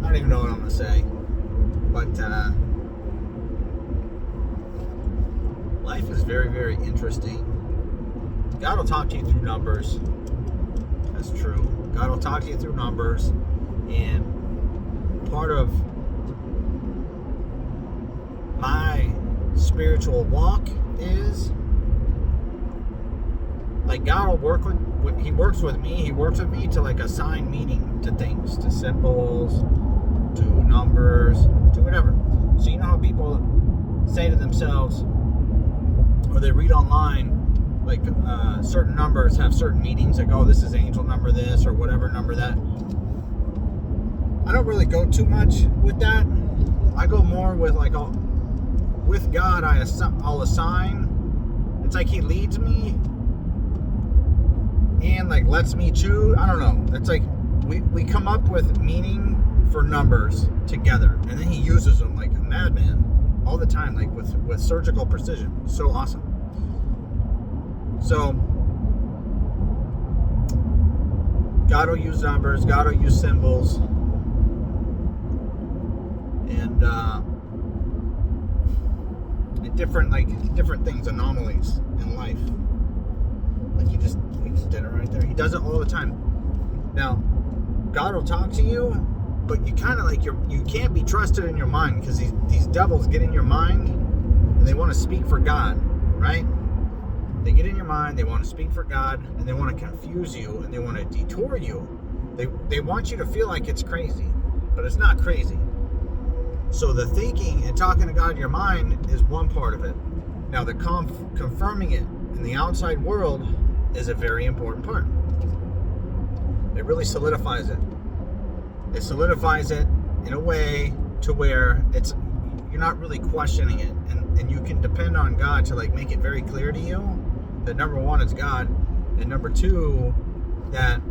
don't even know what I'm going to say. But life is very, very interesting. God will talk to you through numbers. That's true. God will talk to you through numbers. And part of my spiritual walk is like God will work with, He works with me. He works with me to like assign meaning to things, to symbols, to numbers, to whatever. So you know how people say to themselves, or they read online, like certain numbers have certain meanings, like, oh, this is angel number this, or whatever number that. I don't really go too much with that. I go more with like, with God, I'll assign. It's like He leads me and like lets me choose. I don't know. It's like we come up with meaning for numbers together, and then He uses them like a madman all the time, like with surgical precision. So awesome. So God will use numbers, God will use symbols, and different things, anomalies in life. Like we just did it right there. He does it all the time. Now, God will talk to you, but you kind of like you can't be trusted in your mind, because these devils get in your mind and they want to speak for God, right? They get in your mind, they want to speak for God, and they want to confuse you, and they want to detour you. They want you to feel like it's crazy, but it's not crazy. So the thinking and talking to God in your mind is one part of it. Now the confirming it in the outside world is a very important part. It really solidifies it. It solidifies it in a way to where you're not really questioning it, and you can depend on God to like make it very clear to you that number one, it's God, and number two, that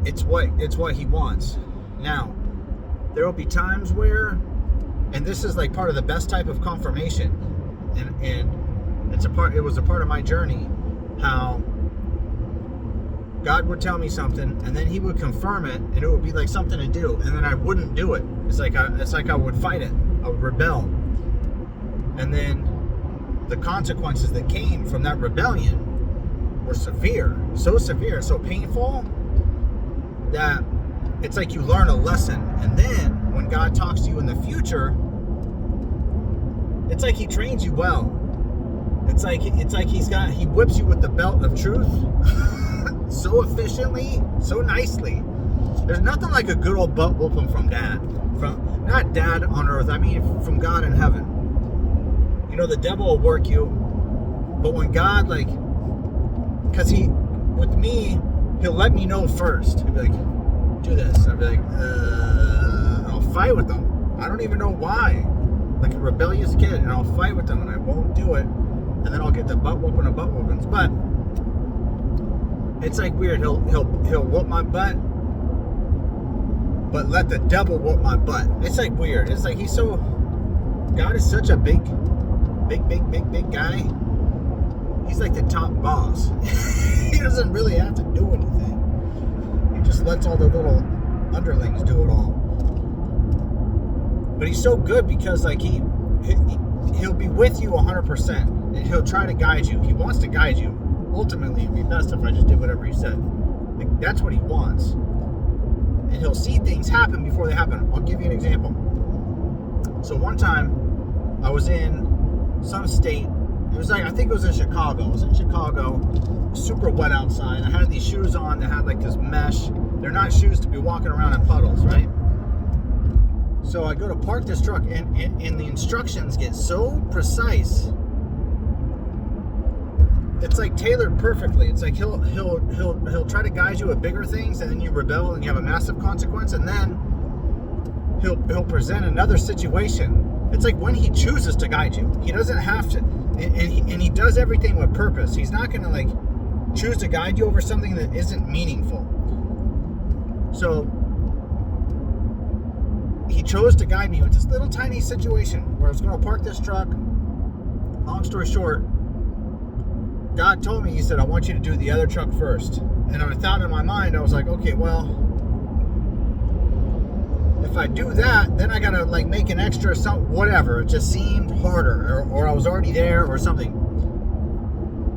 it's what He wants. Now, there will be times where, and this is like part of the best type of confirmation, and it was a part of my journey, how God would tell me something, and then He would confirm it, and it would be like something to do, and then I wouldn't do it. It's like I would fight it, I would rebel, and then the consequences that came from that rebellion were severe, so painful, that it's like you learn a lesson, and then when God talks to you in the future, it's like He trains you well. It's like He whips you with the belt of truth so efficiently, so nicely. There's nothing like a good old butt whooping from Dad. From not Dad on earth, I mean from God in heaven. You know, the devil will work you, but when God, like, because with me, He'll let me know first. He'll be like, do this. I'll be like, I'll fight with them. I don't even know why. Like a rebellious kid, and I'll fight with them, and I won't do it. And then I'll get the butt whooping of butt whoopings. But it's like weird. He'll whoop my butt, but let the devil whoop my butt. It's like weird. It's like God is such a big guy. He's like the top boss. He doesn't really have to do anything. He just lets all the little underlings do it all. But He's so good because like he'll be with you 100%, and He'll try to guide you. He wants to guide you. Ultimately, it'd be best if I just did whatever He said. Like, that's what He wants. And He'll see things happen before they happen. I'll give you an example. So one time, I was in some state. It was like, I think it was in Chicago. I was in Chicago, super wet outside. I had these shoes on that had like this mesh. They're not shoes to be walking around in puddles, right? So I go to park this truck, and the instructions get so precise. It's like tailored perfectly. It's like he'll try to guide you with bigger things, and then you rebel and you have a massive consequence, and then he'll present another situation. It's like when He chooses to guide you, He doesn't have to, and he does everything with purpose. He's not going to like choose to guide you over something that isn't meaningful. So He chose to guide me with this little tiny situation where I was going to park this truck. Long story short, God told me, He said, I want you to do the other truck first. And I thought in my mind, I was like, okay, well, if I do that, then I gotta like make an extra whatever. It just seemed harder, or I was already there, or something.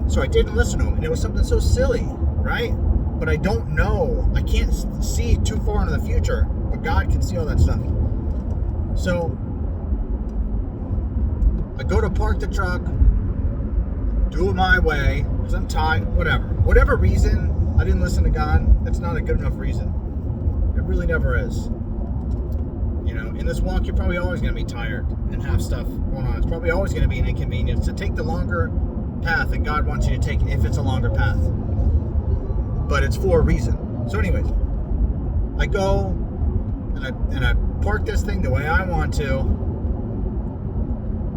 So I didn't listen to him, and it was something so silly, right? But I don't know. I can't see too far into the future, but God can see all that stuff. So I go to park the truck, do it my way, because I'm tired, whatever reason I didn't listen to God, that's not a good enough reason. It really never is. You know, in this walk, you're probably always going to be tired and have stuff going on. It's probably always going to be an inconvenience to take the longer path that God wants you to take, if it's a longer path. But it's for a reason. So anyways, I go and I park this thing the way I want to,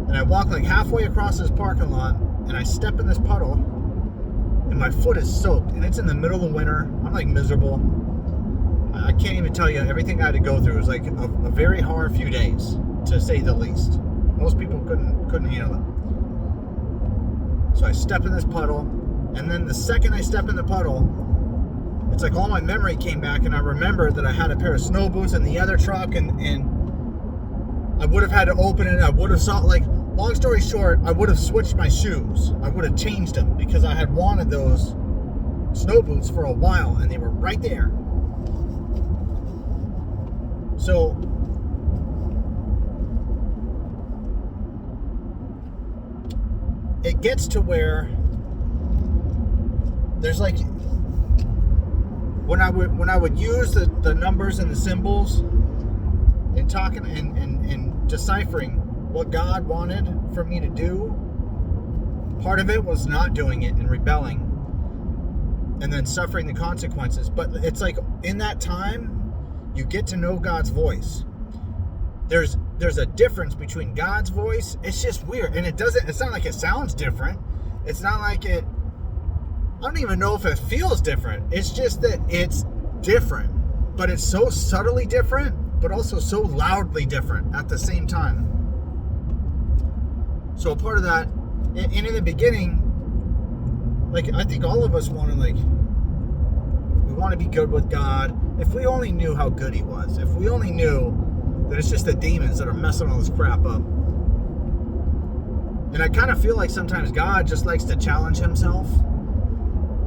and I walk like halfway across this parking lot, and I step in this puddle, and my foot is soaked, and it's in the middle of winter. I'm like miserable. I can't even tell you everything I had to go through. It was like a very hard few days, to say the least. Most people couldn't handle it. So I step in this puddle, and then the second I step in the puddle, it's like all my memory came back, and I remembered that I had a pair of snow boots in the other truck, and I would have had to open it. I would have long story short, I would have switched my shoes. I would have changed them, because I had wanted those snow boots for a while, and they were right there. So it gets to where there's like, when I would use the numbers and the symbols and talking and deciphering what God wanted for me to do, part of it was not doing it and rebelling and then suffering the consequences. But it's like, in that time, you get to know God's voice. There's a difference between God's voice. It's just weird. And it's not like it sounds different. It's not like I don't even know if it feels different. It's just that it's different. But it's so subtly different, but also so loudly different at the same time. So a part of that, and in the beginning, like, I think all of us want to, like, we want to be good with God. If we only knew how good He was, if we only knew that it's just the demons that are messing all this crap up. And I kind of feel like sometimes God just likes to challenge Himself.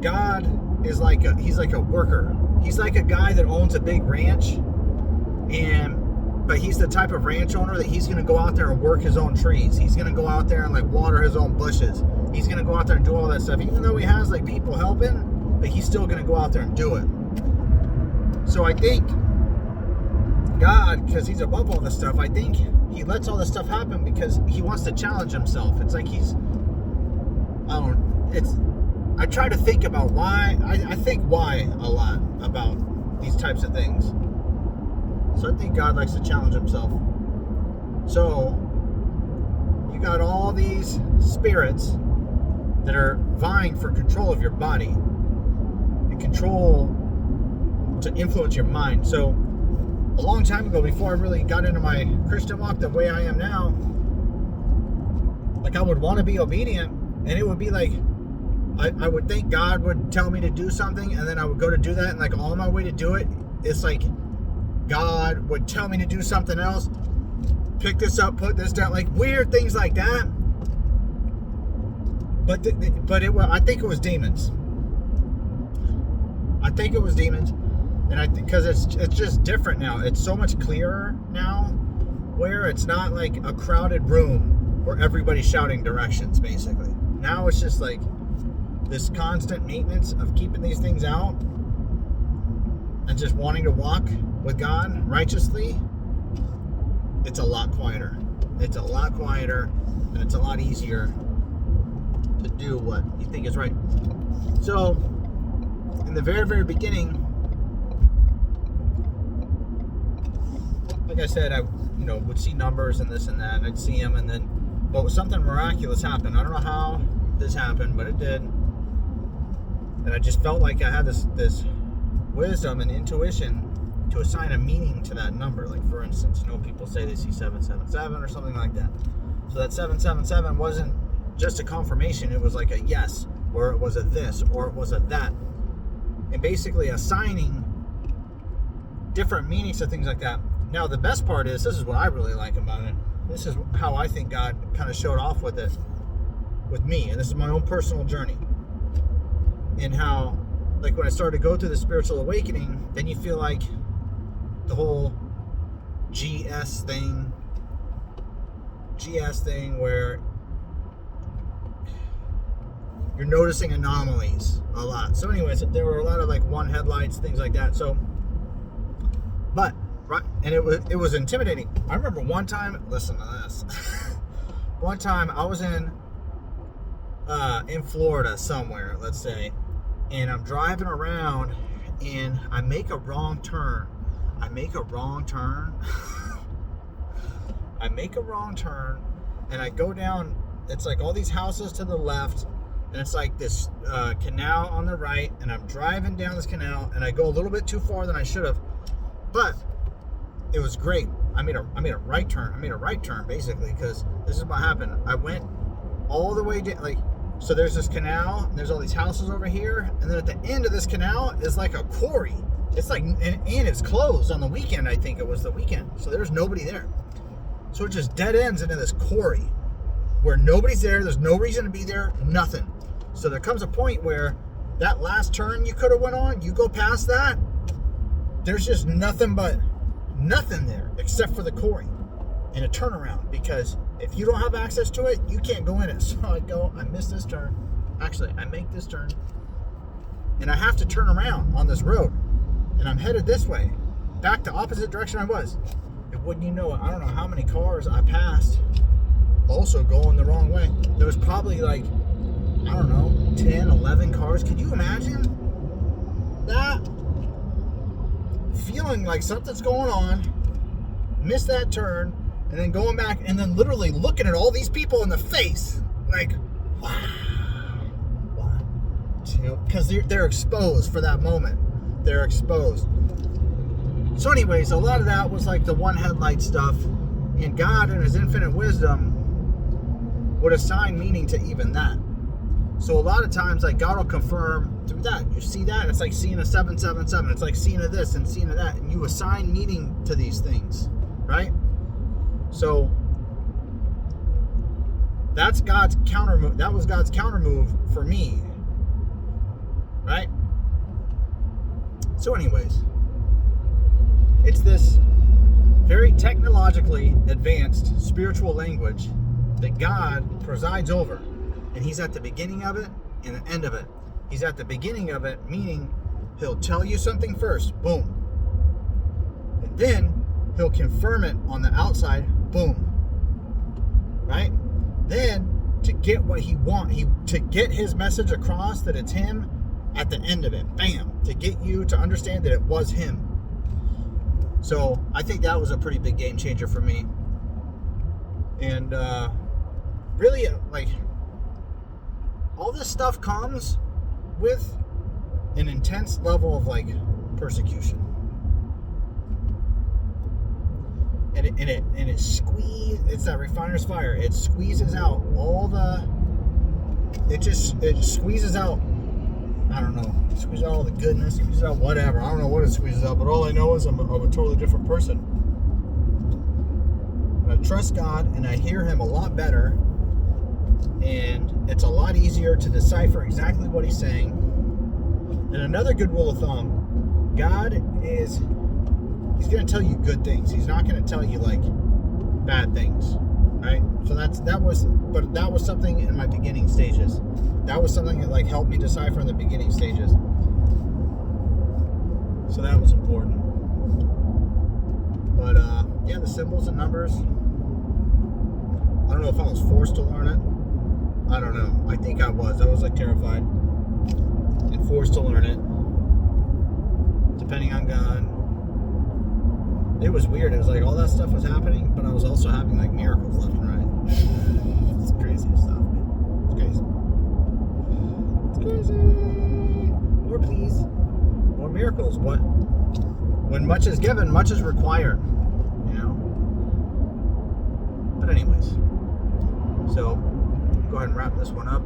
God is He's like a worker. He's like a guy that owns a big ranch, but He's the type of ranch owner that He's going to go out there and work His own trees. He's going to go out there and like water His own bushes. He's going to go out there and do all that stuff, even though He has like people helping, but He's still going to go out there and do it. So I think God, because He's above all this stuff, I think He lets all this stuff happen because He wants to challenge Himself. It's like I try to think about why. I think why a lot about these types of things. So I think God likes to challenge Himself. So you got all these spirits that are vying for control of your body and control to influence your mind. So a long time ago, before I really got into my Christian walk the way I am now, like, I would want to be obedient, and it would be like, I would think God would tell me to do something, and then I would go to do that, and like on my way to do it, it's like God would tell me to do something else, pick this up, put this down, like weird things like that. But I think it was demons. I think it was demons, and because it's just different now. It's so much clearer now, where it's not like a crowded room where everybody's shouting directions. Basically, now it's just like this constant maintenance of keeping these things out and just wanting to walk with God righteously. It's a lot quieter. It's a lot quieter, and it's a lot easier to do what you think is right. So, in the very, very beginning, like I said, I would see numbers and this and that, and I'd see them, and then, but something miraculous happened. I don't know how this happened, but it did. And I just felt like I had this wisdom and intuition to assign a meaning to that number. Like, for instance, people say they see 777 or something like that. So that 777 wasn't just a confirmation. It was like a yes, or it was a this, or it was a that. And basically assigning different meanings to things like that. Now, the best part is, this is what I really like about it. This is how I think God kind of showed off with it, with me. And this is my own personal journey. And how, like, when I started to go through the spiritual awakening, then you feel like the whole GS thing where you're noticing anomalies a lot. So anyways, there were a lot of like one headlights, things like that. So, but, right, and it was intimidating. I remember one time, listen to this. One time I was in Florida somewhere, let's say, and I'm driving around and I make a wrong turn. I make a wrong turn and I go down. It's like all these houses to the left, and it's like this canal on the right, and I'm driving down this canal, and I go a little bit too far than I should have, but it was great. I made a right turn. I made a right turn basically, because this is what happened. I went all the way down, like, so there's this canal, and there's all these houses over here, and then at the end of this canal is like a quarry. It's like, and it's closed on the weekend. I think it was the weekend, so there's nobody there. So it just dead ends into this quarry where nobody's there. There's no reason to be there. Nothing. So there comes a point where that last turn you could have went on, you go past that, there's just nothing there except for the quarry and a turnaround, because if you don't have access to it, you can't go in it. So I miss this turn. Actually, I make this turn and I have to turn around on this road, and I'm headed this way, back the opposite direction I was. And wouldn't you know it, I don't know how many cars I passed also going the wrong way. There was probably like, I don't know, 10, 11 cars. Could you imagine that? Feeling like something's going on, miss that turn, and then going back, and then literally looking at all these people in the face, like, wow. 1, 2, because they're exposed for that moment. They're exposed. So anyways, a lot of that was like the one headlight stuff, and God in his infinite wisdom would assign meaning to even that. So a lot of times, like, God will confirm through that. You see that, it's like seeing a 777. It's like seeing a this and seeing a that, and you assign meaning to these things, right? So that's God's counter move. That was God's counter move for me, right? So anyways, it's this very technologically advanced spiritual language that God presides over. And he's at the beginning of it and the end of it. He's at the beginning of it, meaning he'll tell you something first, boom. And then he'll confirm it on the outside, boom. Right? Then to get what he wants, to get his message across that it's him at the end of it, bam, to get you to understand that it was him. So I think that was a pretty big game changer for me. And really, like, all this stuff comes with an intense level of like persecution, and it squeezes. It's that refiner's fire. It squeezes out all the. It squeezes out. I don't know. It squeezes out all the goodness. Squeezes out whatever. I don't know what it squeezes out, but all I know is I'm a totally different person. And I trust God, and I hear Him a lot better. And it's a lot easier to decipher exactly what he's saying. And another good rule of thumb, God he's going to tell you good things. He's not going to tell you like bad things, right? So that was something in my beginning stages. That was something that like helped me decipher in the beginning stages. So that was important. But yeah, the symbols and numbers, I don't know if I was forced to learn it. I don't know. I think I was. I was like terrified and forced to learn it, depending on God. It was weird. It was like all that stuff was happening, but I was also having like miracles left and right. It's crazy stuff, man. It's crazy. It's crazy. More, please. More miracles. What? When much is given, much is required. You know? But anyways. So, go ahead and wrap this one up.